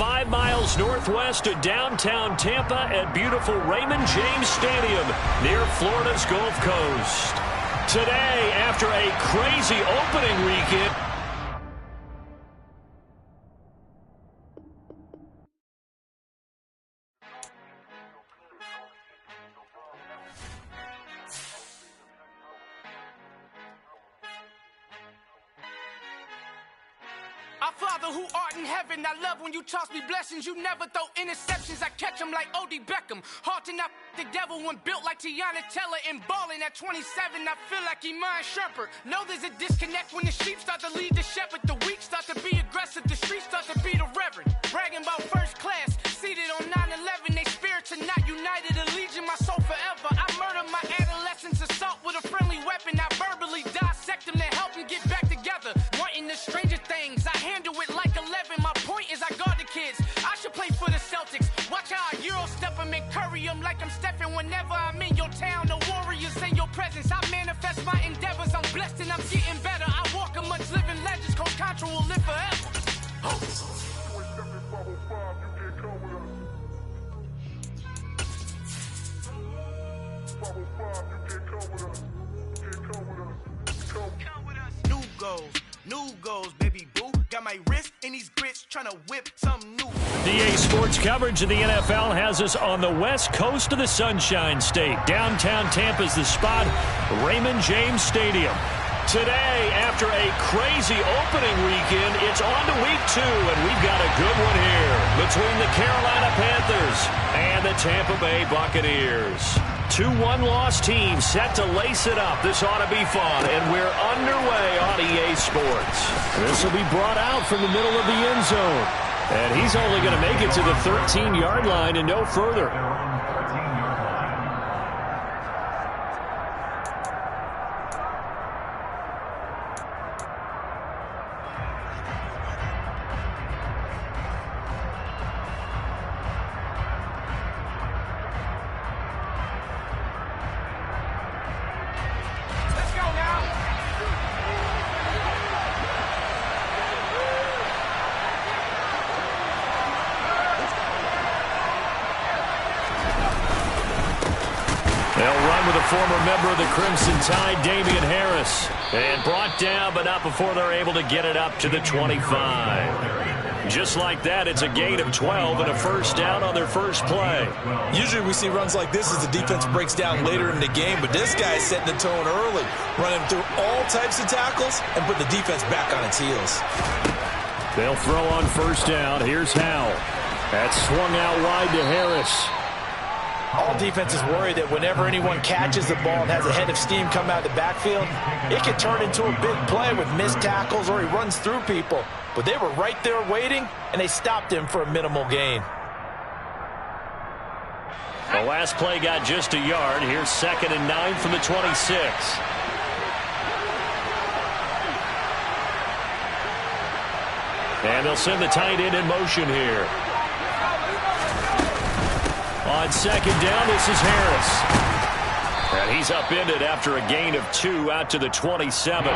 5 miles northwest of downtown Tampa at beautiful Raymond James Stadium near Florida's Gulf Coast. Today, after a crazy opening weekend, Our Father who art in heaven, I love when you toss me blessings. You never throw interceptions, I catch them like O.D. Beckham. Hard to knock the devil when built like Tiana Teller. And balling at 27, I feel like Iman Shumpert. Know there's a disconnect when the sheep start to lead the shepherd. The weak start to be aggressive, the streets start to be the reverend. Bragging about first class, seated on 9/11. They spirits are not united, a legion, my soul forever. I murder my adolescence, assault with a friendly weapon. I verbally dissect them to help them get back together. Wanting the stranger things, I handle it like 11. My point is I guard the kids. I should play for the Celtics. Watch how I Euro step them and curry them like I'm Stephen. Whenever I'm in your town, the Warriors in your presence. I manifest my endeavors. I'm blessed and I'm getting better. I walk amongst living legends. Coach Contra will live forever. New goals, baby boo. Got my wrist in these grits, trying to whip something new. DA Sports coverage of the NFL has us on the west coast of the Sunshine State. Downtown Tampa's the spot, Raymond James Stadium. Today, after a crazy opening weekend, it's on to week 2, and we've got a good one here between the Carolina Panthers and the Tampa Bay Buccaneers. 2 one-loss teams set to lace it up. This ought to be fun, and we're underway on EA Sports. This will be brought out from the middle of the end zone, and he's only going to make it to the 13-yard line and no further. Former member of the Crimson Tide, Damian Harris. And brought down, but not before they're able to get it up to the 25. Just like that, it's a gain of 12 and a first down on their first play. Usually we see runs like this as the defense breaks down later in the game, but this guy's setting the tone early, running through all types of tackles and put the defense back on its heels. They'll throw on first down. Here's Howell. That's swung out wide to Harris. All defense is worried that whenever anyone catches the ball and has a head of steam come out of the backfield, it can turn into a big play with missed tackles or he runs through people. But they were right there waiting, and they stopped him for a minimal gain. The last play got just a yard. Here's 2nd and 9 from the 26. And they'll send the tight end in motion here. On 2nd down, this is Harris. And he's upended after a gain of 2 out to the 27.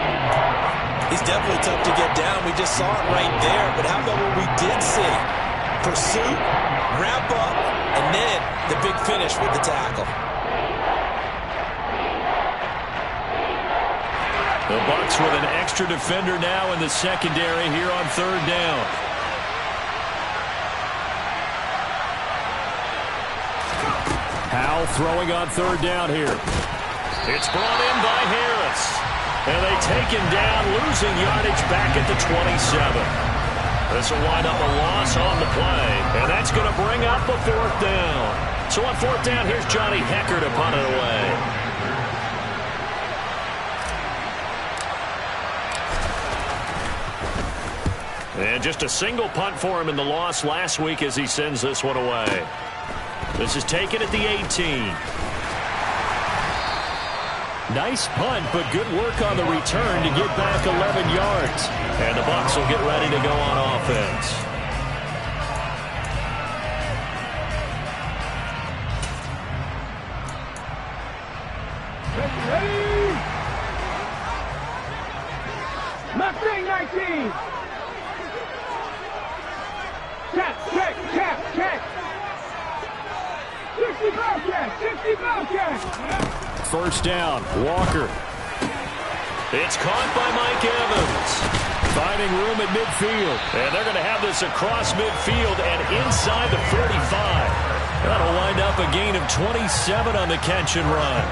He's definitely tough to get down. We just saw it right there. But how about what we did see? Pursuit, wrap up, and then the big finish with the tackle. The Bucs with an extra defender now in the secondary here on 3rd down. Howell throwing on 3rd down here. It's brought in by Harris. And they take him down, losing yardage back at the 27. This will wind up a loss on the play. And that's going to bring up a 4th down. So on 4th down, here's Johnny Hecker to punt it away. And just a single punt for him in the loss last week as he sends this one away. This is taken at the 18. Nice punt, but good work on the return to get back 11 yards. And the Bucs will get ready to go on offense. Ready! Left wing 19. Catch. First down, Walker. It's caught by Mike Evans. Finding room at midfield. And they're going to have this across midfield and inside the 45. That'll wind up a gain of 27 on the catch and run.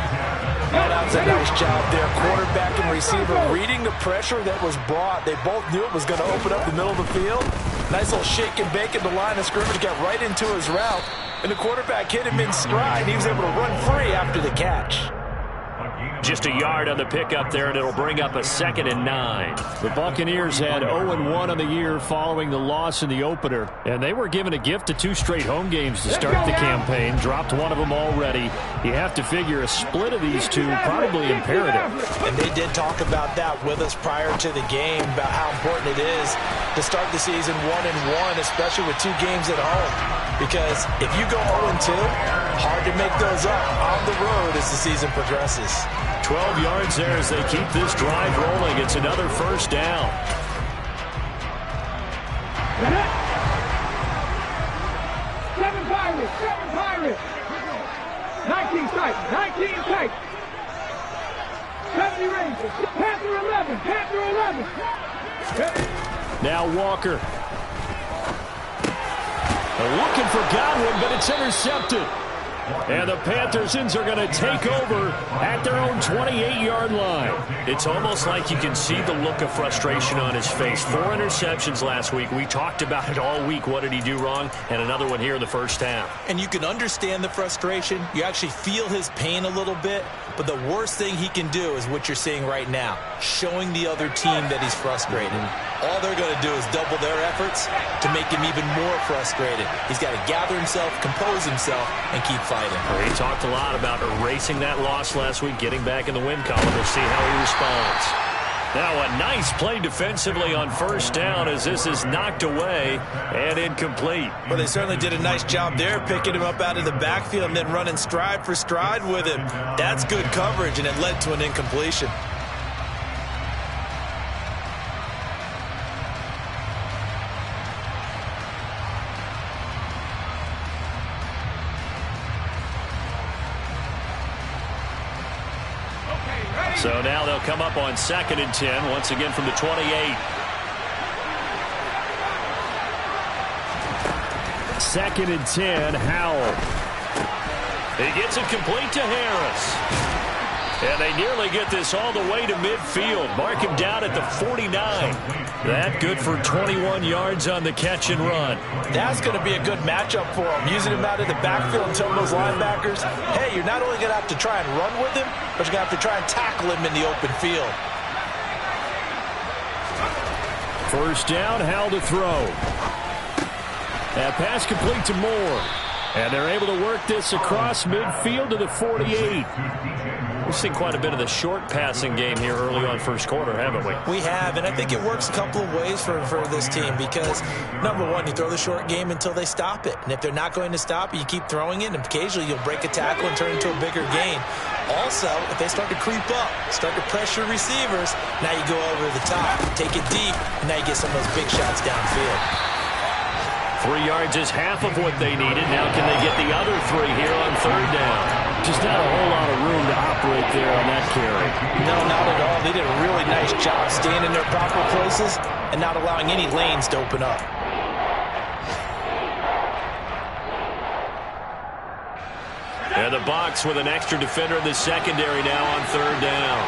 That was a nice job there. Quarterback and receiver reading the pressure that was brought. They both knew it was going to open up the middle of the field. Nice little shake and bake at the line of scrimmage. Got right into his route. And the quarterback hit him in stride. He was able to run free after the catch. Just a yard on the pickup there, and it'll bring up a 2nd and 9. The Buccaneers had 0-1 on the year following the loss in the opener, and they were given a gift of 2 straight home games to start the campaign. Dropped one of them already. You have to figure a split of these two probably imperative. And they did talk about that with us prior to the game, about how important it is to start the season 1-1, especially with 2 games at home. Because if you go 0-2, hard to make those up on the road as the season progresses. 12 yards there as they keep this drive rolling. It's another first down. Seven Pirates. 19 tight. 70 Rangers. Panther 11. Now Walker. Looking for Godwin, but it's intercepted. And the Panthers are going to take over at their own 28-yard line. It's almost like you can see the look of frustration on his face. 4 interceptions last week. We talked about it all week. What did he do wrong? And another one here in the first half. And you can understand the frustration. You actually feel his pain a little bit. But the worst thing he can do is what you're seeing right now, showing the other team that he's frustrated. All they're going to do is double their efforts to make him even more frustrated. He's got to gather himself, compose himself, and keep fighting. He talked a lot about erasing that loss last week, getting back in the win column. We'll see how he responds. Now a nice play defensively on first down as this is knocked away and incomplete. Well, they certainly did a nice job there, picking him up out of the backfield and then running stride for stride with him. That's good coverage, and it led to an incompletion. So now they'll come up on 2nd and 10, once again from the 28. 2nd and 10, Howell. He gets it complete to Harris. And they nearly get this all the way to midfield. Mark him down at the 49. That good for 21 yards on the catch and run. That's going to be a good matchup for him. Using him out of the backfield and telling those linebackers, hey, you're not only going to have to try and run with him, but you're going to have to try and tackle him in the open field. First down, Howell to throw. That pass complete to Moore. And they're able to work this across midfield to the 48. We've seen quite a bit of the short passing game here early on first quarter, haven't we? We have, and I think it works a couple of ways for this team because, number one, you throw the short game until they stop it. And if they're not going to stop it, you keep throwing it, and occasionally you'll break a tackle and turn it into a bigger gain. Also, if they start to creep up, start to pressure receivers, now you go over the top, take it deep, and now you get some of those big shots downfield. 3 yards is half of what they needed. Now can they get the other 3 here on third down? Just not a whole lot of room to operate there on that carry. No, not at all. They did a really nice job staying in their proper places and not allowing any lanes to open up. And the Bucs with an extra defender in the secondary now on third down.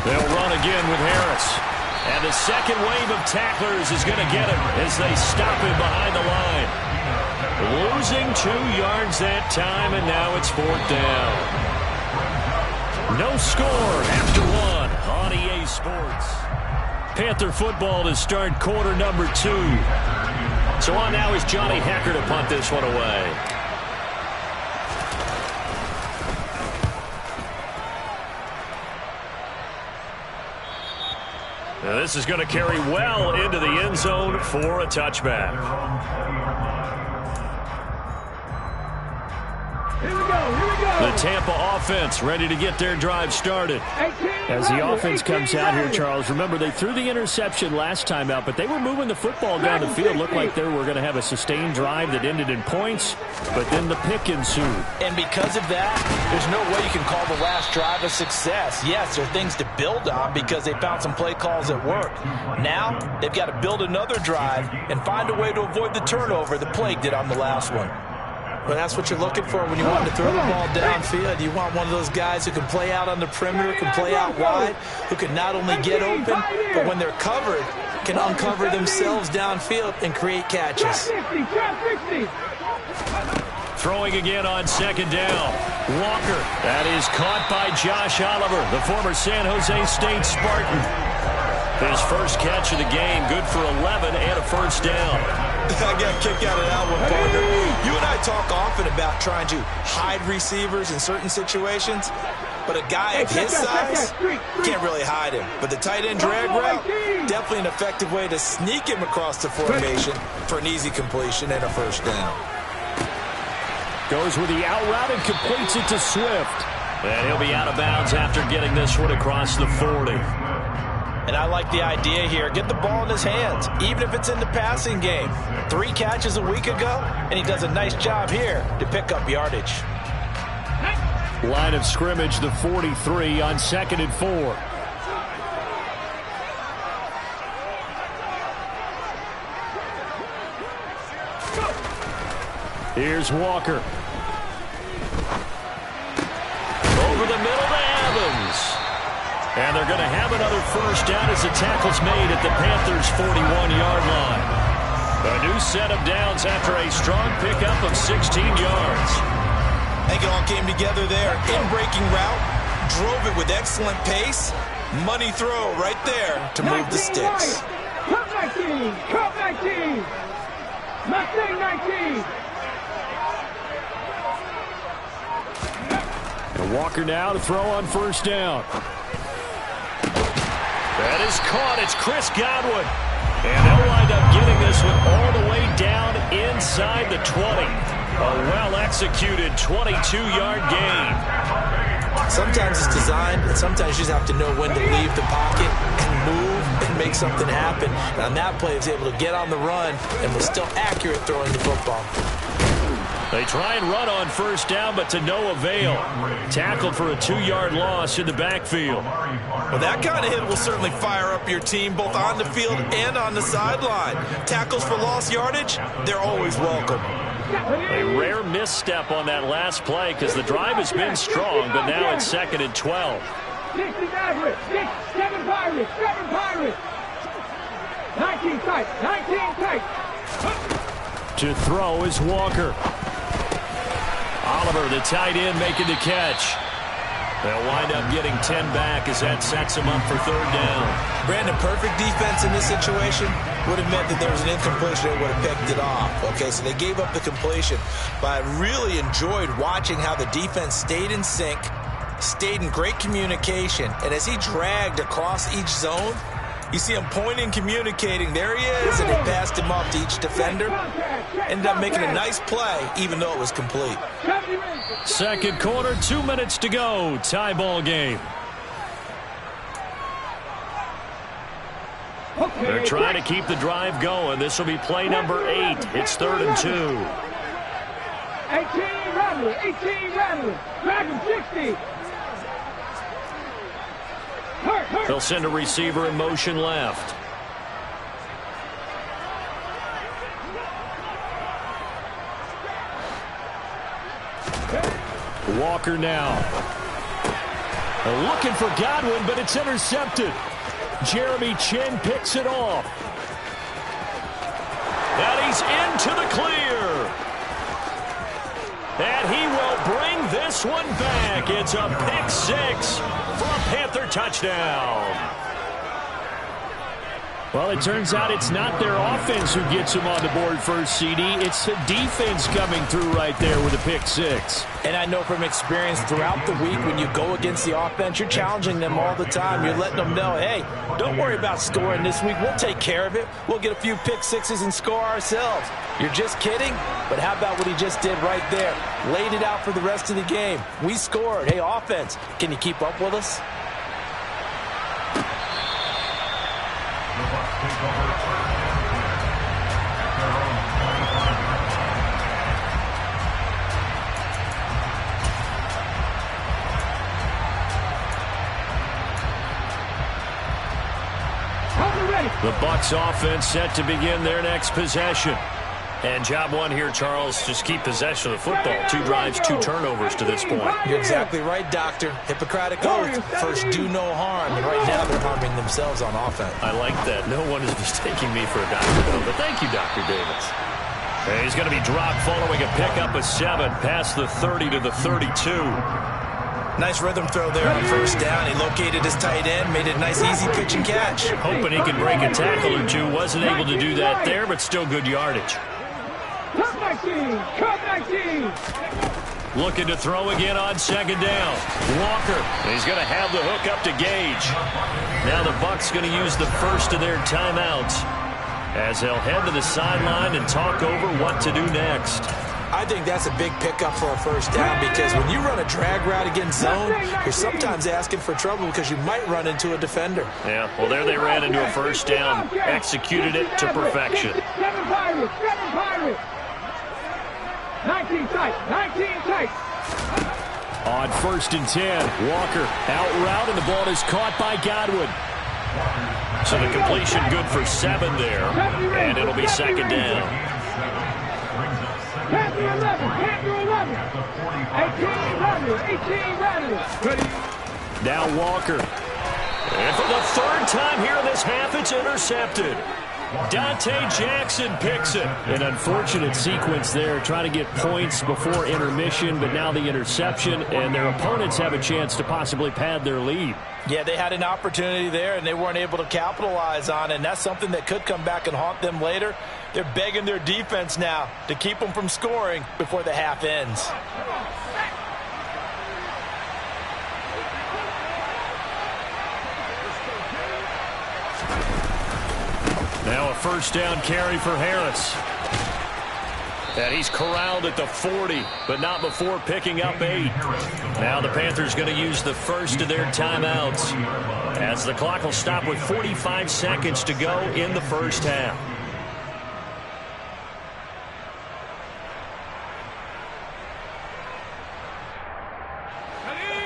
They'll run again with Harris. And the second wave of tacklers is going to get him as they stop him behind the line. Losing 2 yards that time, and now it's 4th down. No score after 1 on EA Sports. Panther football to start quarter number 2. So on now is Johnny Hecker to punt this one away. Now this is going to carry well into the end zone for a touchback. Here we go. The Tampa offense ready to get their drive started. As the offense comes out here, Charles, remember they threw the interception last time out, but they were moving the football down the field. Looked like they were going to have a sustained drive that ended in points, but then the pick ensued. And because of that, there's no way you can call the last drive a success. Yes, there are things to build on because they found some play calls that work. Now, they've got to build another drive and find a way to avoid the turnover the plague did on the last one. But that's what you're looking for when you want to throw the ball downfield. You want one of those guys who can play out on the perimeter, can play out wide, who can not only get open, but when they're covered, can uncover themselves downfield and create catches. Throwing again on second down. Walker. That is caught by Josh Oliver, the former San Jose State Spartan. His first catch of the game, good for 11 and a first down. I got a kick out of that one, partner. You and I talk often about trying to hide receivers in certain situations, but a guy of his size can't really hide him. But the tight end drag route, definitely an effective way to sneak him across the formation for an easy completion and a first down. Goes with the out route and completes it to Swift. And he'll be out of bounds after getting this one across the 40. And I like the idea here. Get the ball in his hands, even if it's in the passing game. 3 catches a week ago, and he does a nice job here to pick up yardage. Line of scrimmage, the 43 on 2nd and 4. Here's Walker. Over the middle to Evans. And they're going to have another first down as the tackle's made at the Panthers' 41-yard line. A new set of downs after a strong pickup of 16 yards. I think it all came together there. In-breaking route, drove it with excellent pace. Money throw right there to move the sticks. Cup 19! Cup 19! Mustang 19! And Walker now to throw on first down. That is caught. It's Chris Godwin. And they'll wind up getting this one all the way down inside the 20. A well-executed 22-yard gain. Sometimes it's designed, and sometimes you just have to know when to leave the pocket and move and make something happen. And on that play, he was able to get on the run and was still accurate throwing the football. They try and run on first down, but to no avail. Tackled for a 2-yard loss in the backfield. Well, that kind of hit will certainly fire up your team, both on the field and on the sideline. Tackles for lost yardage, they're always welcome. A rare misstep on that last play because the drive has been strong, but now it's 2nd and 12. 6 is average. 7 Pirates. 7 Pirates. 19 tight. 19 tight. To throw is Walker. Oliver, the tight end, making the catch. They'll wind up getting 10 back as that sets them up for 3rd down. Brandon, perfect defense in this situation would have meant that there was an incompletion that would have picked it off. Okay, so they gave up the completion. But I really enjoyed watching how the defense stayed in sync, stayed in great communication, and as he dragged across each zone, you see him pointing, communicating. There he is, and he passed him off to each defender. Ended up making a nice play, even though it was complete. Second quarter, 2 minutes to go. Tie ball game. They're trying to keep the drive going. This will be play number 8. It's 3rd and 2. 18 Rattler. 18 Rattler. Drag him 60. They'll send a receiver in motion left. Walker now. Looking for Godwin, but it's intercepted. Jeremy Chin picks it off. And he's into the clear. And he will bring this one back. It's a pick 6 for a Panther touchdown. Well, it turns out it's not their offense who gets them on the board first, CD. It's the defense coming through right there with a pick six. And I know from experience throughout the week, when you go against the offense, you're challenging them all the time. You're letting them know, hey, don't worry about scoring this week. We'll take care of it. We'll get a few pick sixes and score ourselves. You're just kidding? But how about what he just did right there? Laid it out for the rest of the game. We scored. Hey, offense, can you keep up with us? The Bucs offense set to begin their next possession. And job one here, Charles, just keep possession of the football. 2 drives, 2 turnovers to this point. You're exactly right, Doctor. Hippocratic oath. First, do no harm. And right now, they're harming themselves on offense. I like that. No one is mistaking me for a doctor, though. But thank you, Dr. Davis. And he's going to be dropped following a pickup of 7 past the 30 to the 32. Nice rhythm throw there on first down. He located his tight end, made it a nice, easy pitch and catch. Hoping he could break a tackle or two. Wasn't able to do that there, but still good yardage. Cut 19! Cut 19! Looking to throw again on second down. Walker. He's going to have the hook up to Gage. Now the Bucs going to use the first of their timeouts as they'll head to the sideline and talk over what to do next. I think that's a big pickup for a first down, because when you run a drag route against zone, you're sometimes asking for trouble because you might run into a defender. Yeah, well, there they ran into a first down, executed it to perfection. 7 Pirates, 7 Pirates. 19 tight, 19 tight. On 1st and 10, Walker out route, and the ball is caught by Godwin. So the completion good for 7 there, and it'll be second down. Can't do 11, can't do 11. 18 rattlers. Now Walker. And for the 3rd time here in this half, it's intercepted. Dante Jackson picks it. An unfortunate sequence there, trying to get points before intermission, but now the interception, and their opponents have a chance to possibly pad their lead. Yeah, they had an opportunity there, and they weren't able to capitalize on it, and that's something that could come back and haunt them later. They're begging their defense now to keep them from scoring before the half ends. Now a first down carry for Harris. And he's corralled at the 40, but not before picking up 8. Now the Panthers going to use the first of their timeouts, as the clock will stop with 45 seconds to go in the first half.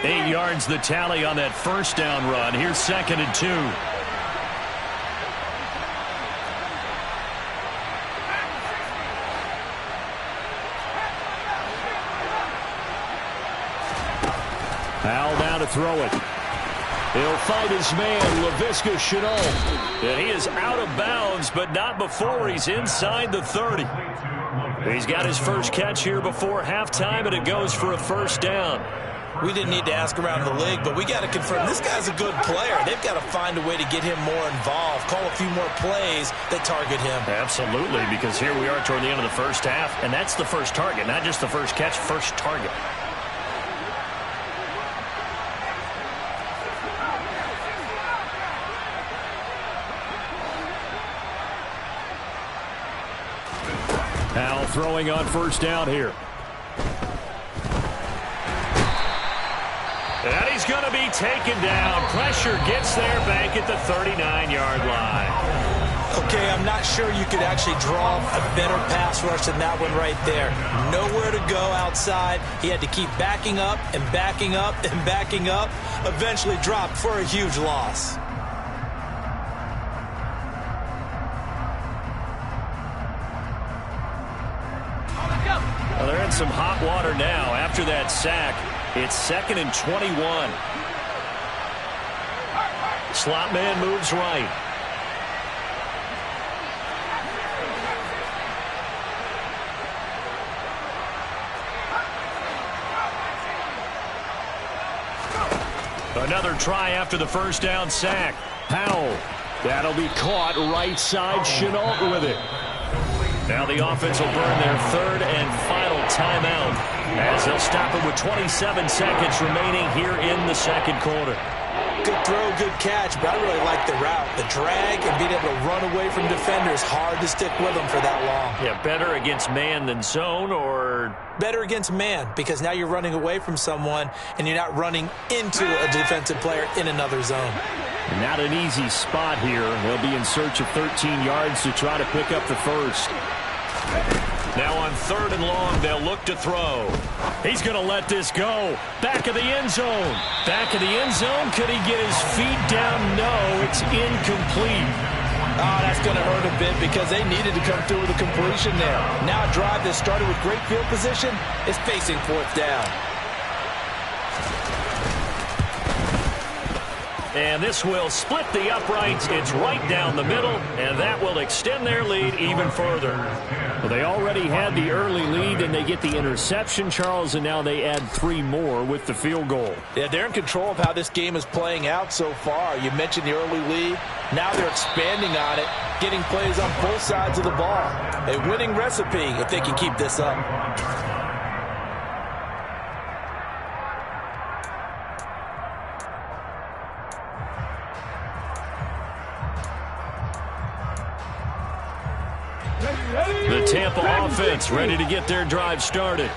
Eight yards the tally on that first down run. Here's 2nd and 2. Al now to throw it. He'll fight his man, Laviska Shenault. And he is out of bounds, but not before he's inside the 30. He's got his first catch here before halftime, and it goes for a first down. We didn't need to ask around the league, but we got to confirm this guy's a good player. They've got to find a way to get him more involved, call a few more plays that target him. Absolutely, because here we are toward the end of the first half, and that's the first target, not just the first catch, first target. Al throwing on first down here. And he's going to be taken down. Pressure gets there back at the 39-yard line. Okay, I'm not sure you could actually draw a better pass rush than that one right there. Nowhere to go outside. He had to keep backing up and backing up and backing up. Eventually dropped for a huge loss. Well, they're in some hot water now after that sack. It's 2nd and 21. Slot man moves right. Another try after the first down sack. Powell That'll be caught right side. Chenault with it. Now the offense will burn their third and final timeout as they'll stop it with 27 seconds remaining here in the second quarter. Good throw, good catch, but I really like the route. The drag and being able to run away from defenders, hard to stick with them for that long. Yeah, better against man than zone, or? Better against man, because now you're running away from someone and you're not running into a defensive player in another zone. Not an easy spot here. They'll be in search of 13 yards to try to pick up the first. Now on third and long, they'll look to throw. He's going to let this go. Back of the end zone. Back of the end zone. Could he get his feet down? No, it's incomplete. Oh, that's going to hurt a bit because they needed to come through with a completion there. Now a drive that started with great field position is facing fourth down. And this will split the uprights. It's right down the middle, and that will extend their lead even further. Well, they already had the early lead, and they get the interception, Charles, and now they add 3 more with the field goal. Yeah, they're in control of how this game is playing out so far. You mentioned the early lead. Now they're expanding on it, getting plays on both sides of the ball. A winning recipe if they can keep this up. The Tampa offense ready to get their drive started.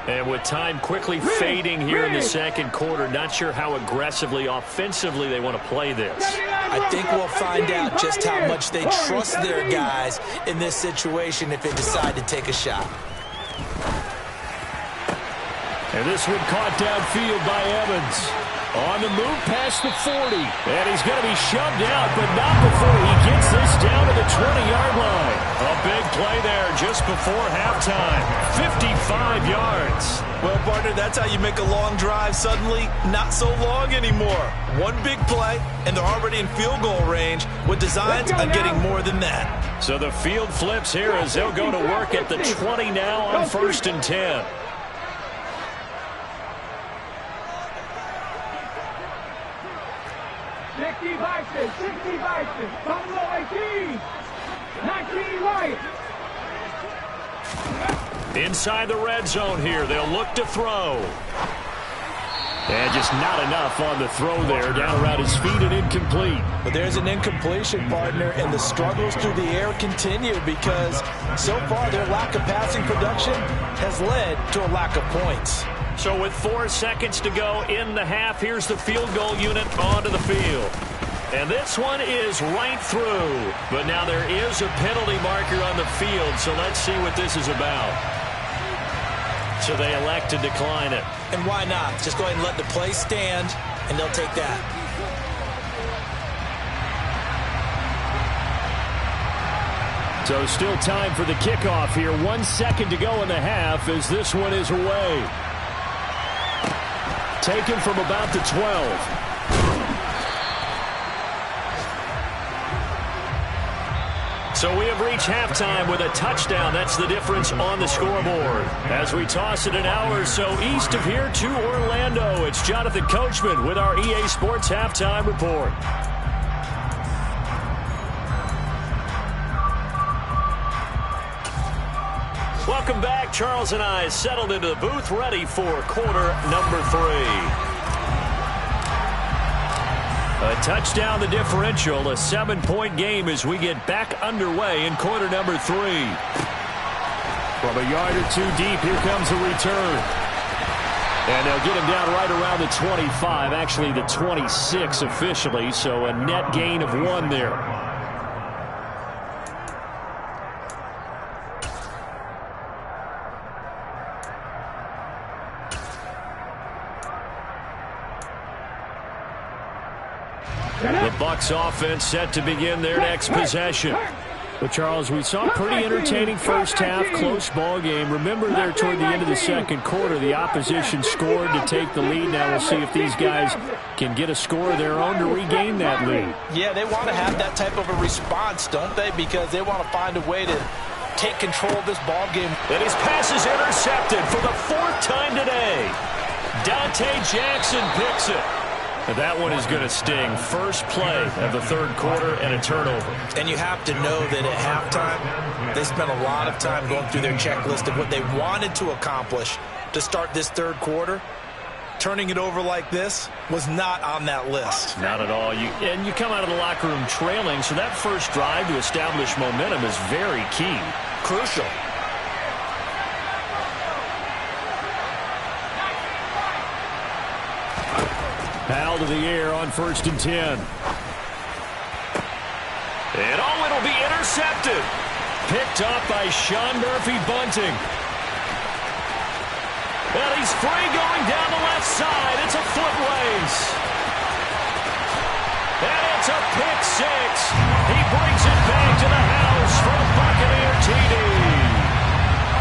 And with time quickly fading here in the second quarter, not sure how aggressively, offensively they want to play this. I think we'll find out just how much they trust their guys in this situation if they decide to take a shot. And this one caught downfield by Evans. On the move past the 40. And he's going to be shoved out, but not before he gets this down to the 20-yard line. A big play there just before halftime. 55 yards. Well, partner, that's how you make a long drive suddenly not so long anymore. One big play, and they're already in field goal range with designs on getting more than that. So the field flips here as they'll go to work at the 20 now on 1st and 10. Inside the red zone here, they'll look to throw. And just not enough on the throw there. Down around his feet and incomplete. But there's an incompletion, partner, and the struggles through the air continue because so far their lack of passing production has led to a lack of points. So with 4 seconds to go in the half, here's the field goal unit onto the field. And this one is right through. But now there is a penalty marker on the field, so let's see what this is about. So they elect to decline it. And why not? Just go ahead and let the play stand, and they'll take that. So still time for the kickoff here. 1 second to go in the half as this one is away. Taken from about the 12. So we have reached halftime with a touchdown. That's the difference on the scoreboard. As we toss it an hour or so east of here to Orlando, it's Jonathan Coachman with our EA Sports Halftime Report. Welcome back. Charles and I settled into the booth ready for quarter number 3. A touchdown, the differential, a 7-point game as we get back underway in quarter number 3. From a yard or 2 deep, here comes the return. And they'll get him down right around the 25, actually the 26 officially, so a net gain of 1 there. The Bucs offense set to begin their next possession. But, Charles, we saw a pretty entertaining first half, close ball game. Remember there toward the end of the second quarter, the opposition scored to take the lead. Now we'll see if these guys can get a score of their own to regain that lead. Yeah, they want to have that type of a response, don't they? Because they want to find a way to take control of this ball game. And his pass is intercepted for the 4th time today. Dante Jackson picks it. That one is going to sting. First play of the third quarter and a turnover. And you have to know that at halftime, they spent a lot of time going through their checklist of what they wanted to accomplish to start this third quarter. Turning it over like this was not on that list. Not at all. And you come out of the locker room trailing, so that first drive to establish momentum is very key. Crucial. Powell to the air on 1st and 10. And it'll be intercepted. Picked up by Sean Murphy-Bunting. And he's free going down the left side. It's a foot race. And it's a pick six. He brings it back to the house for a Buccaneer TD.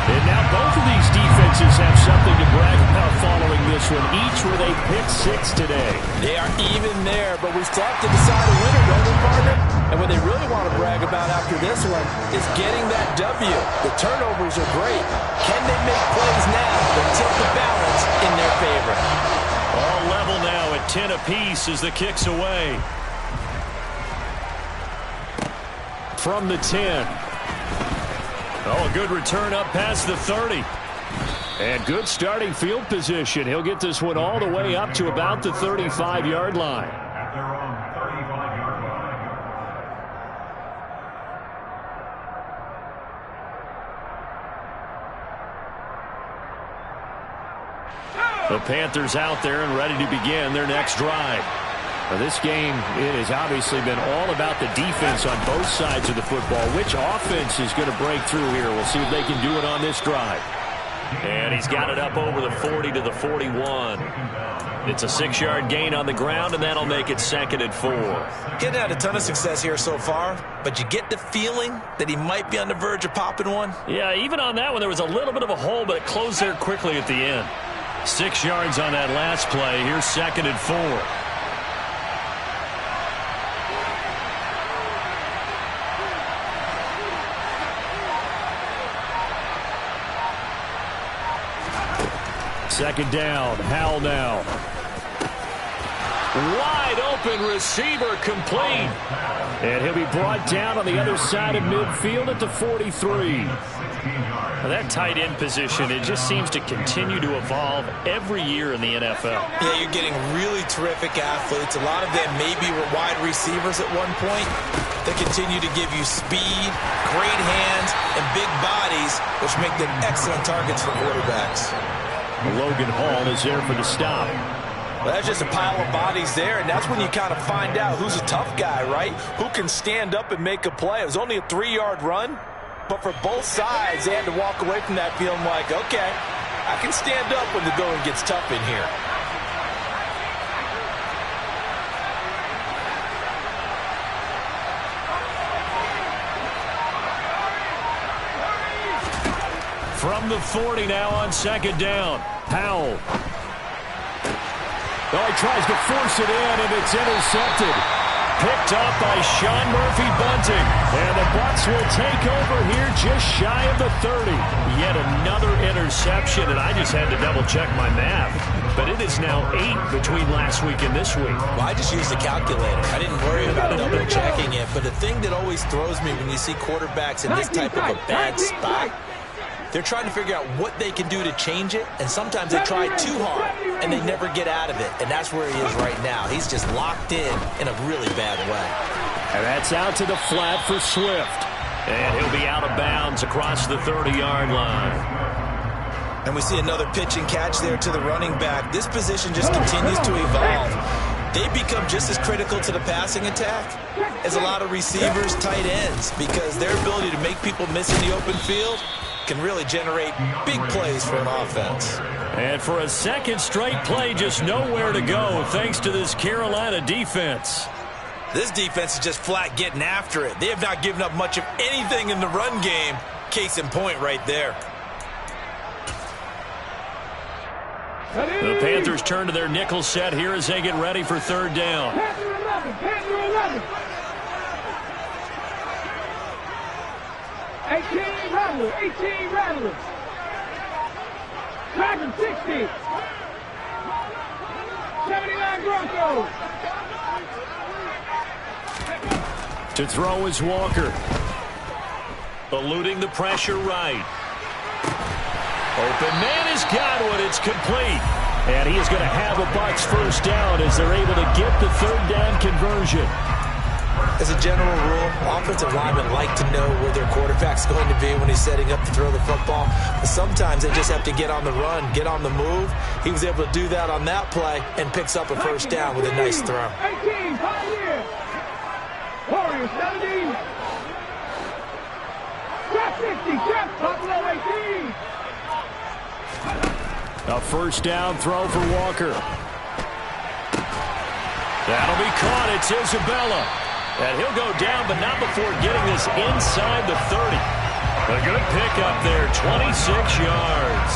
And now both of these defenses have something to brag about following this one, each with a pick six today. They are even there, but we still have to decide a winner, don't we, partner? And what they really want to brag about after this one is getting that W. The turnovers are great. Can they make plays now that tip the balance in their favor? All level now at 10 apiece as the kick's away. From the 10. Oh, a good return up past the 30. And good starting field position. He'll get this one all the way up to about the 35-yard line. At their own 35-yard line. The Panthers out there and ready to begin their next drive. Now, this game, it has obviously been all about the defense on both sides of the football. Which offense is going to break through here? We'll see if they can do it on this drive. And he's got it up over the 40 to the 41. It's a 6-yard gain on the ground, and that'll make it 2nd and 4. Getting had a ton of success here so far, but you get the feeling that he might be on the verge of popping one. Yeah, even on that one, there was a little bit of a hole, but it closed there quickly at the end. 6 yards on that last play. Here's 2nd and 4. Second down, Howell now. Wide open receiver complete. And he'll be brought down on the other side of midfield at the 43. Now that tight end position, it just seems to continue to evolve every year in the NFL. Yeah, you're getting really terrific athletes. A lot of them maybe were wide receivers at one point. They continue to give you speed, great hands, and big bodies, which make them excellent targets for quarterbacks. Logan Hall is there for the stop. Well, that's just a pile of bodies there, and that's when you kind of find out who's a tough guy, right? Who can stand up and make a play. It was only a 3-yard run, but for both sides, they had to walk away from that feeling like, okay, I can stand up when the going gets tough in here. From the 40 now on 2nd down. Powell. Oh, he tries to force it in, and it's intercepted. Picked up by Sean Murphy-Bunting. And the Bucs will take over here just shy of the 30. Yet another interception, and I just had to double-check my math. But it is now 8 between last week and this week. Well, I just used the calculator. I didn't worry about double-checking it. But the thing that always throws me when you see quarterbacks in this type of a bad spot, they're trying to figure out what they can do to change it, and sometimes they try too hard, and they never get out of it, and that's where he is right now. He's just locked in a really bad way. And that's out to the flat for Swift. And he'll be out of bounds across the 30-yard line. And we see another pitch and catch there to the running back. This position just continues to evolve. They become just as critical to the passing attack as a lot of receivers, tight ends, because their ability to make people miss in the open field can really generate big plays for an offense. And for a second straight play, just nowhere to go thanks to this Carolina defense. This defense is just flat getting after it. They have not given up much of anything in the run game. Case in point right there. The Panthers turn to their nickel set here as they get ready for 3rd down. Panther 11, Panther 11. 18 rattlers, 18 rattlers. Dragon 60. 79 Broncos. To throw is Walker. Eluding the pressure right. Open man has got one. It's complete. And he is going to have a Bucs first down as they're able to get the third down conversion. As a general rule, offensive linemen like to know where their quarterback's going to be when he's setting up to throw the football. But sometimes they just have to get on the run, get on the move. He was able to do that on that play and picks up a first down with a nice throw. 18, Pioneer. Warriors 17. Trap 60, trap Buffalo 18. A first down throw for Walker. That'll be caught. It's Isabella. And he'll go down, but not before getting this inside the 30. A good pickup there, 26 yards.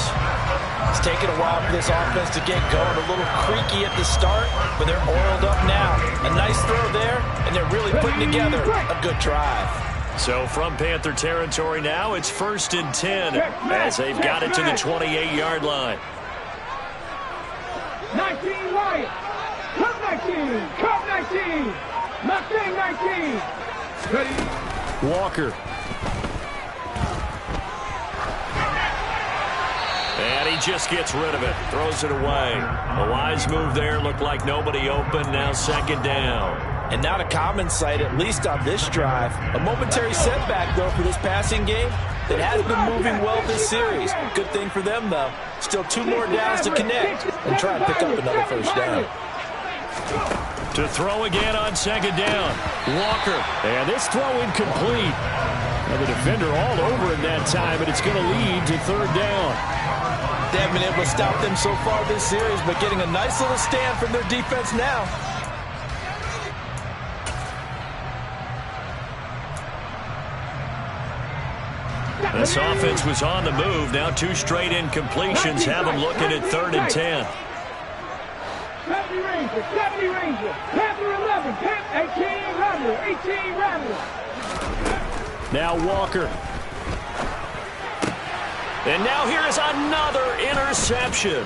It's taken a while for this offense to get going. A little creaky at the start, but they're oiled up now. A nice throw there, and they're really putting together a good drive. So from Panther territory now, it's 1st and 10 as they've got it to the 28-yard line. 19 Wyatt. Cup 19. Cup 19. Mustang 19. Ready. Walker. And he just gets rid of it. Throws it away. A wise move there. Looked like nobody open. Now 2nd down. And not a common sight, at least on this drive. A momentary setback, though, for this passing game that has been moving well this series. Good thing for them, though. Still 2 more downs to connect and try and pick up another first down. To throw again on 2nd down. Walker. And this throw incomplete. And the defender all over him that time, and it's going to lead to 3rd down. They haven't been able to stop them so far this series, but getting a nice little stand from their defense now. This offense was on the move. Now 2 straight incompletions have them looking at 3rd and 10. 70 Ranger, 70 Ranger. Panther 11, Panther 18 Rattler, 18 Rattler. Now Walker. And now here is another interception.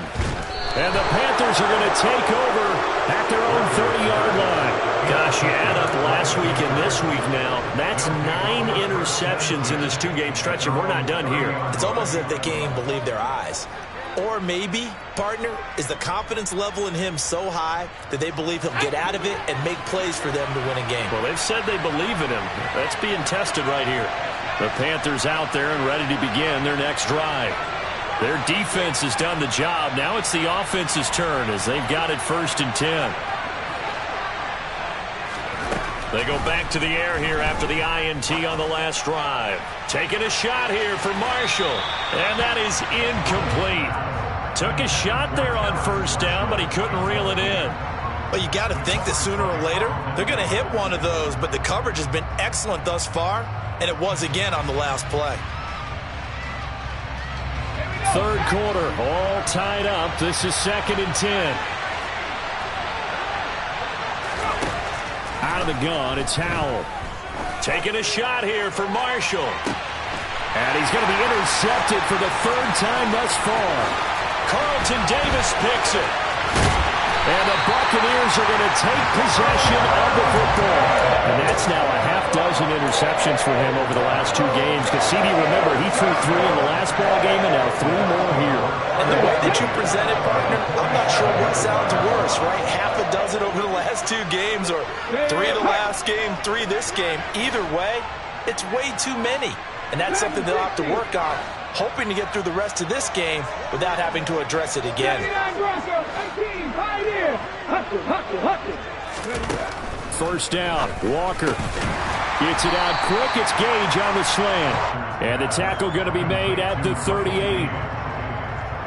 And the Panthers are going to take over at their own 30-yard line. Gosh, you add up last week and this week now. That's 9 interceptions in this 2-game stretch, and we're not done here. It's almost as if they can't even believe their eyes. Or maybe, partner, is the confidence level in him so high that they believe he'll get out of it and make plays for them to win a game. Well, they've said they believe in him. That's being tested right here. The Panthers out there and ready to begin their next drive. Their defense has done the job. Now it's the offense's turn as they've got it 1st and 10. They go back to the air here after the INT on the last drive. Taking a shot here for Marshall. And that is incomplete. Took a shot there on 1st down, but he couldn't reel it in. Well, you got to think that sooner or later, they're going to hit one of those, but the coverage has been excellent thus far, and it was again on the last play. 3rd quarter, all tied up. This is 2nd and 10. Out of the gun, it's Howell. Taking a shot here for Marshall. And he's going to be intercepted for the 3rd time thus far. Carlton Davis picks it. And the Buccaneers are going to take possession of the football. And that's now a half-dozen interceptions for him over the last 2 games. Because CD, remember, he threw 3 in the last ball game and now 3 more here. And the way that you present it, partner, I'm not sure what sounds worse, right? Half a dozen over the last 2 games or 3 the last game, 3 this game. Either way, it's way too many. And that's something they'll have to work on, hoping to get through the rest of this game without having to address it again. 79 Broncos, 18 Pioneer. Hustle. 1st down, Walker gets it out quick. It's Gage on the slant. And the tackle going to be made at the 38.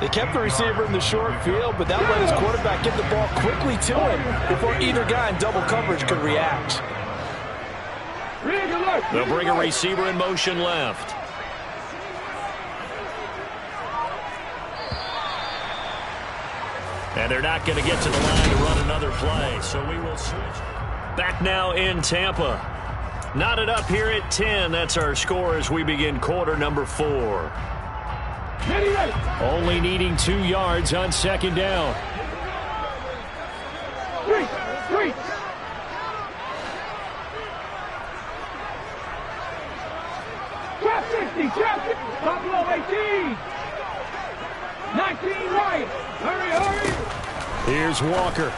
They kept the receiver in the short field, but that let his quarterback get the ball quickly to him before either guy in double coverage could react. They'll bring a receiver in motion left. And they're not going to get to the line to run another play, so we will switch. Back now in Tampa. Knotted up here at 10. That's our score as we begin quarter number 4. Only needing 2 yards on 2nd down. Trap 60, trap 60. Buffalo 18. 19 right. Hurry, hurry. Here's Walker.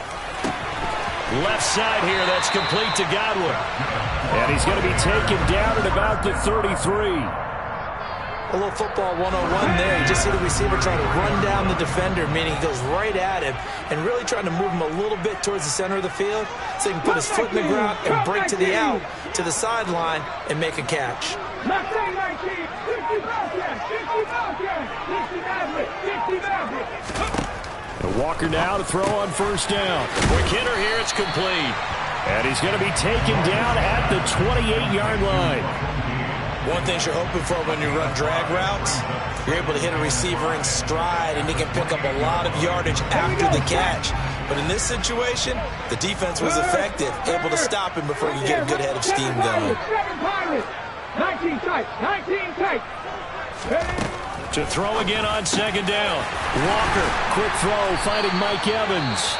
Left side here, that's complete to Godwin. And he's going to be taken down at about the 33. A little football 101 there. You just see the receiver trying to run down the defender, meaning he goes right at him and really trying to move him a little bit towards the center of the field so he can put his foot in the ground and break to the out, to the sideline, and make a catch. Mustang 19, 60 Bobcat, 60 Bobcat, 60 Maverick, 60 Maverick. And Walker now to throw on first down. Quick hitter here, it's complete. And he's going to be taken down at the 28-yard line. One thing you're hoping for when you run drag routes, you're able to hit a receiver in stride and he can pick up a lot of yardage after the catch. But in this situation, the defense was effective, able to stop him before he could get a good head of steam going. 19 tight, 19 tight. To throw again on second down. Walker, quick throw, finding Mike Evans.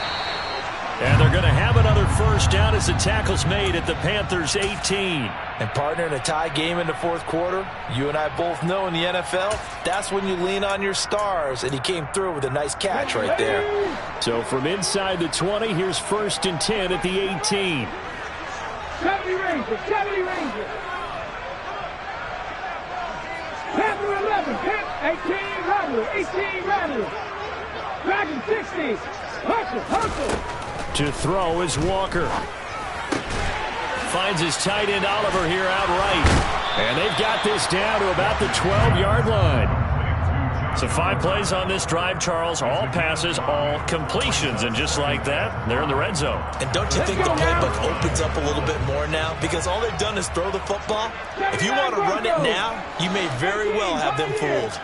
And they're going to have another first down as the tackle's made at the Panthers' 18. And partner, in a tie game in the fourth quarter, you and I both know in the NFL, that's when you lean on your stars, and he came through with a nice catch right there. So from inside the 20, here's 1st and 10 at the 18. 70 Rangers, 70 Rangers. Panther 11, 18 Rattler, 18 Rattler. Dragon 60, hustle. To throw is Walker. Finds his tight end Oliver here outright. And they've got this down to about the 12-yard line. So 5 plays on this drive, Charles. All passes, all completions. And just like that, they're in the red zone. And don't you think the playbook opens up a little bit more now? Because all they've done is throw the football. If you want to run it now, you may very well have them fooled.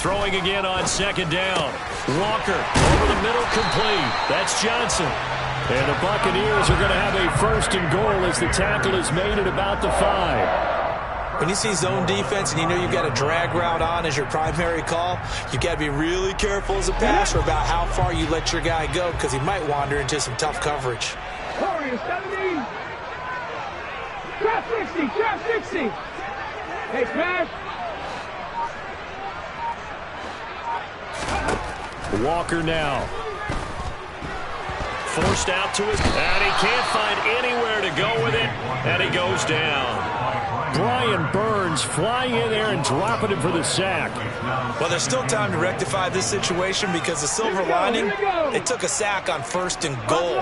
Throwing again on second down. Walker over the middle, complete. That's Johnson. And the Buccaneers are going to have a 1st and goal as the tackle is made at about the 5. When you see zone defense and you know you've got a drag route on as your primary call, you've got to be really careful as a passer about how far you let your guy go because he might wander into some tough coverage. Warriors 70. Trap 60, trap 60. Hey, Smash. Walker now. Forced out to his, and he can't find anywhere to go with it, and he goes down. Brian Burns flying in there and dropping him for the sack. Well, there's still time to rectify this situation because the silver lining, they took a sack on 1st and goal.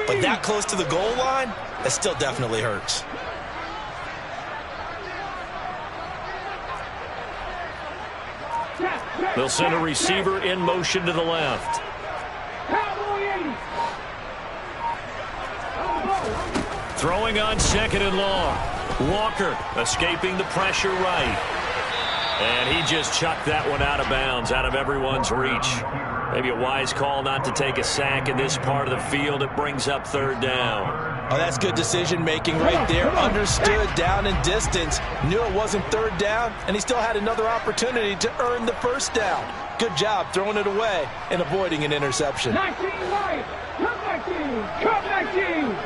But that close to the goal line, that still definitely hurts. They'll send a receiver in motion to the left. Throwing on 2nd and long. Walker escaping the pressure right. And he just chucked that one out of bounds, out of everyone's reach. Maybe a wise call not to take a sack in this part of the field. It brings up 3rd down. Oh, that's good decision-making right there. Understood down and distance. Knew it wasn't 3rd down, and he still had another opportunity to earn the 1st down. Good job throwing it away and avoiding an interception. 19 right. Come 19. Come 19.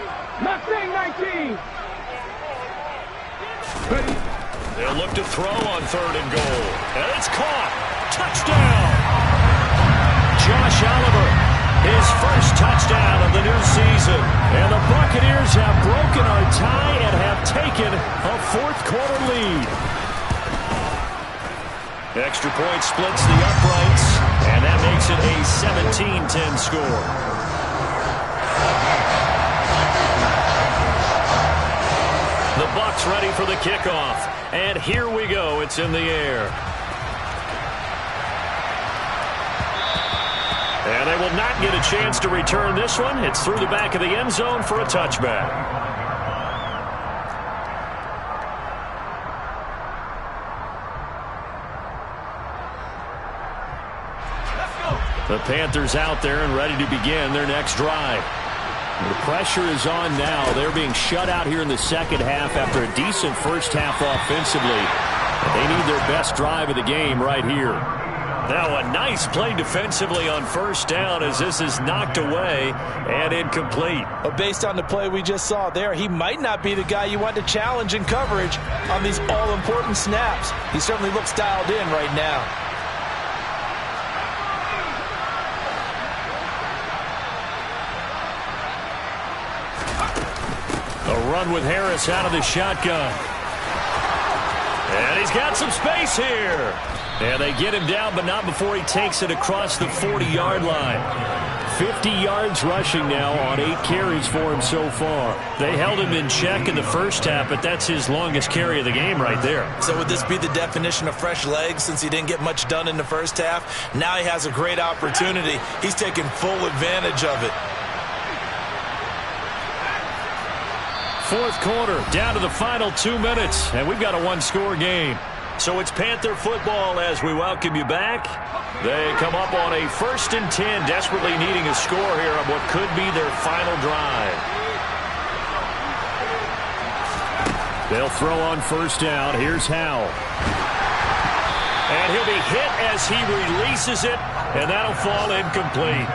Mustang 19. Ready. They'll look to throw on 3rd and goal. And it's caught. Touchdown. Josh Oliver, his 1st touchdown of the new season. And the Buccaneers have broken our tie and have taken a 4th quarter lead. Extra point splits the uprights, and that makes it a 17-10 score. The Bucs ready for the kickoff. And here we go. It's in the air. And they will not get a chance to return this one. It's through the back of the end zone for a touchback. The Panthers out there and ready to begin their next drive. The pressure is on now. They're being shut out here in the 2nd half after a decent 1st half offensively. They need their best drive of the game right here. Now a nice play defensively on first down as this is knocked away and incomplete. But based on the play we just saw there, he might not be the guy you want to challenge in coverage on these all-important snaps. He certainly looks dialed in right now. A run with Harris out of the shotgun. And he's got some space here. And they get him down, but not before he takes it across the 40-yard line. 50 yards rushing now on 8 carries for him so far. They held him in check in the first half, but that's his longest carry of the game right there. So would this be the definition of fresh legs since he didn't get much done in the first half? Now he has a great opportunity. He's taking full advantage of it. Fourth quarter, down to the final 2 minutes, and we've got a one-score game. So it's Panther football as we welcome you back. They come up on a 1st and 10, desperately needing a score here on what could be their final drive. They'll throw on first down. Here's Howell. And he'll be hit as he releases it, and that'll fall incomplete.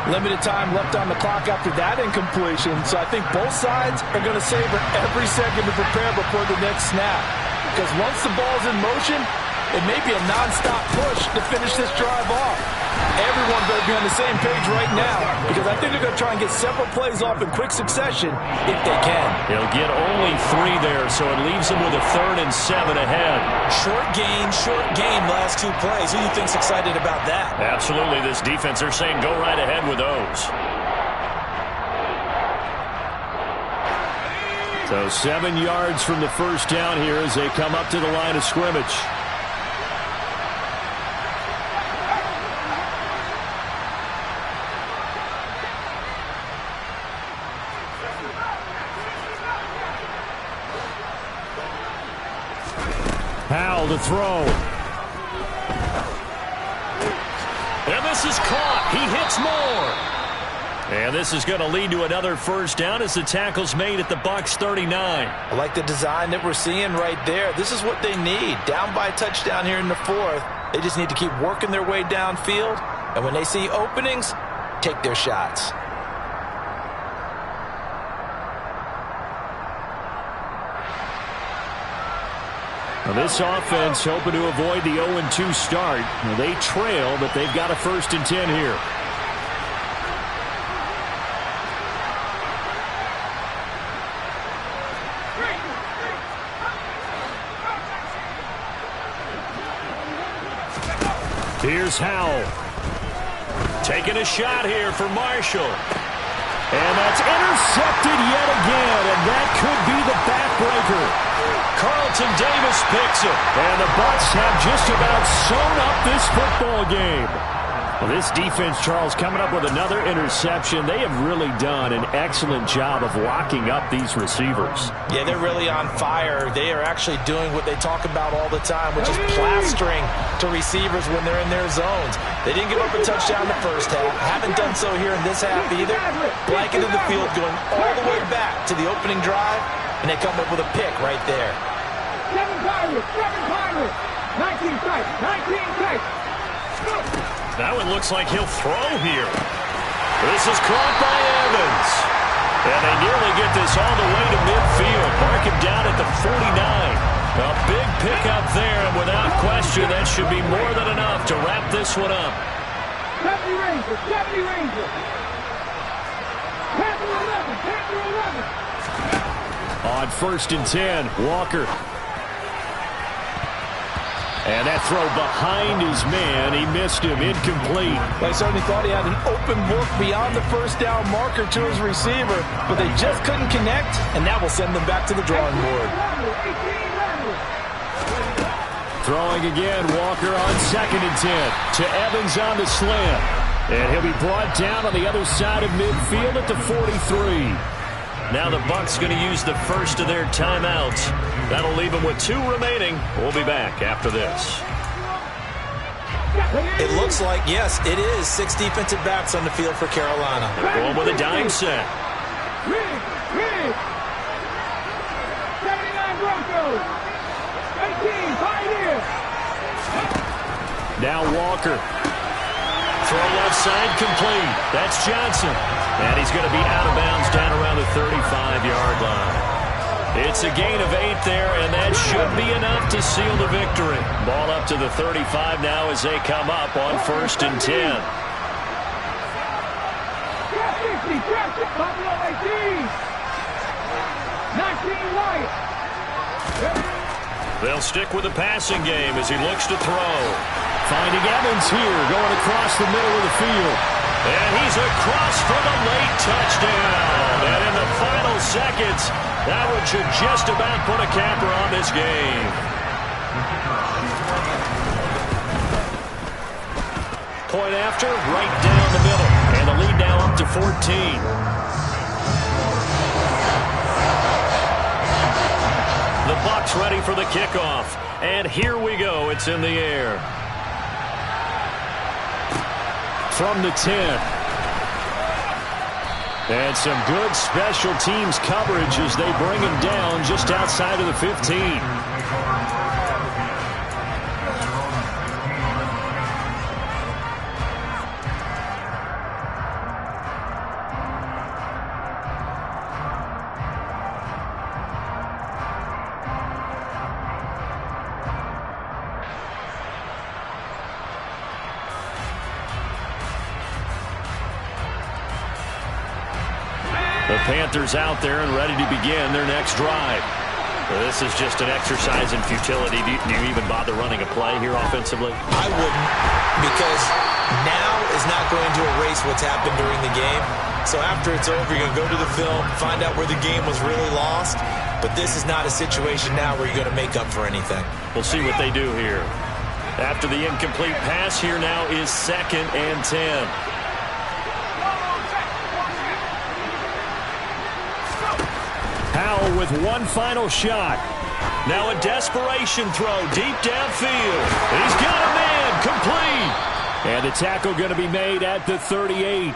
Limited time left on the clock after that incompletion, so I think both sides are going to savor every second to prepare before the next snap. Because once the ball's in motion, it may be a non-stop push to finish this drive off. Everyone better be on the same page right now, because I think they're going to try and get several plays off in quick succession if they can. He'll get only 3 there, so it leaves him with a 3rd and 7 ahead. Short game, last 2 plays. Who do you think's excited about that? Absolutely, this defense, they're saying go right ahead with those. So 7 yards from the first down here as they come up to the line of scrimmage. Howell to throw. And this is caught. He hits more. And this is going to lead to another first down as the tackle's made at the Bucs 39. I like the design that we're seeing right there. This is what they need. Down by a touchdown here in the 4th. They just need to keep working their way downfield. And when they see openings, take their shots. Now this offense hoping to avoid the 0-2 start. Now they trail, but they've got a 1st and 10 here. Here's Howell. Taking a shot here for Marshall. And that's intercepted yet again, and that could be the backbreaker. Carlton Davis picks it, and the Bucs have just about sewn up this football game. Well, this defense, Charles, coming up with another interception. They have really done an excellent job of locking up these receivers. Yeah, they're really on fire. They are actually doing what they talk about all the time, which is plastering to receivers when they're in their zones. They didn't give up a touchdown in the first half. Haven't done so here in this half either. Blanketed the field going all the way back to the opening drive, and they come up with a pick right there. 7 Pirates, 19 strikes, 19 strikes. That one looks like he'll throw here. This is caught by Evans. And they nearly get this all the way to midfield. Mark him down at the 49. A big pickup there, and without question, that should be more than enough to wrap this one up. 70 Rangers, 70 Rangers. Panther 11, Panther 11. On 1st and 10, Walker. And that throw behind his man. He missed him. Incomplete. I certainly thought he had an open look beyond the first down marker to his receiver, but they just couldn't connect, and that will send them back to the drawing board. Throwing again, Walker on 2nd and 10 to Evans on the slant. And he'll be brought down on the other side of midfield at the 43. Now the Bucs going to use the first of their timeouts. That'll leave them with 2 remaining. We'll be back after this. It looks like, yes, it is 6 defensive backs on the field for Carolina. They're going with a dime set. 79 Broncos. 18 Pioneers. Now Walker. Throw left side complete. That's Johnson. And he's going to be out of bounds down around the 35-yard line. It's a gain of 8 there, and that should be enough to seal the victory. Ball up to the 35 now as they come up on 1st and 10. They'll stick with the passing game as he looks to throw. Finding Evans here, going across the middle of the field. And he's across for the late touchdown. And in the final seconds, that one should just about put a capper on this game. Point after, right down the middle. And the lead now up to 14. The Bucs ready for the kickoff. And here we go. It's in the air. From the 10. And some good special teams coverage as they bring him down just outside of the 15. The Panthers out there and ready to begin their next drive. Well, this is just an exercise in futility. Do you even bother running a play here offensively? I wouldn't, because now is not going to erase what's happened during the game. So after it's over, you're going to go to the film, find out where the game was really lost. But this is not a situation now where you're going to make up for anything. We'll see what they do here. After the incomplete pass, here now is 2nd and 10. Powell with one final shot. Now a desperation throw deep downfield. He's got a man complete. And the tackle going to be made at the 38.